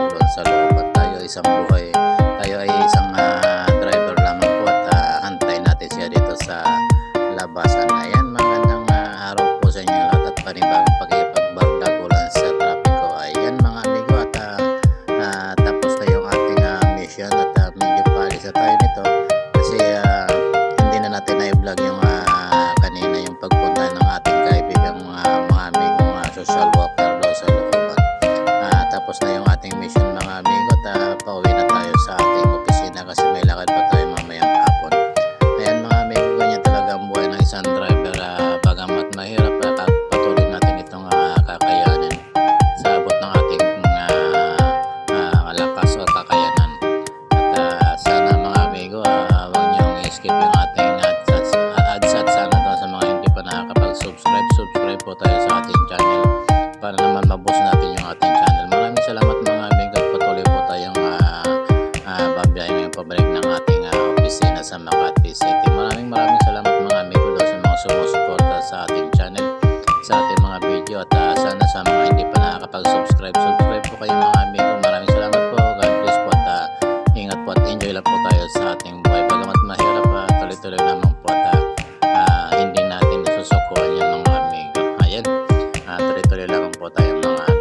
doon sa loob at tayo isang buhay. Tayo ay isang driver lamang po at antayin natin siya dito sa labasan. Ayan, magandang araw po sa inyo lahat at panibagong pagkipagbardagulan sa trapiko. Ayan mga amigo at tapos na yung ating mission at medyo palis na tayo nito kasi hindi na natin na-vlog yung kanina yung pagpunta ng ating kaibigang mga amigo, mga social worker daw sa looban. Tapos na yung ating mission mga amigo at pauwi na tayo sa ating opisina kasi may lakad pa tayo mamayang hapon. Ayan mga amigo, ganyan talaga ang buhay ng isang driver. Bagamat mahirap, patuloy natin itong kakayanin sa abot ng ating lakas o kakayanan. At sana mga amigo, huwag niyong i-skip yung ating ads at sana daw sa mga hindi pa nakakapag-subscribe po tayo sa ating channel para naman maboost natin yung ating channel. Maraming salamat mga amigo at patuloy po tayong babiyahin ngayong pabalik ng ating opisina sa Makati City. Maraming salamat mga amigo daw sa mga sumusuporta sa ating channel, sa ating mga video at sana sa mga hindi pa nakakapag-subscribe po kayo mga amigo. Maraming salamat po. God bless po at ingat po at enjoy lang po tayo sa ating buhay. Bagamat mahirap, tuloy-tuloy naman po at hindi natin nasusukuhan yan mga amigo. Ayan, tuloy-tuloy lang po tayo mga amigo.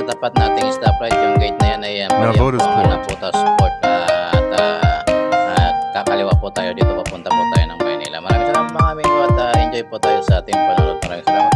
Tapat nating stoplight, yung gate na yan ay Naputa Sport at kakaliwa po tayo dito, papunta po tayo ng Maynila. Maraming salamat mga amigo at enjoy po tayo sa ating panonood. Maraming salamat.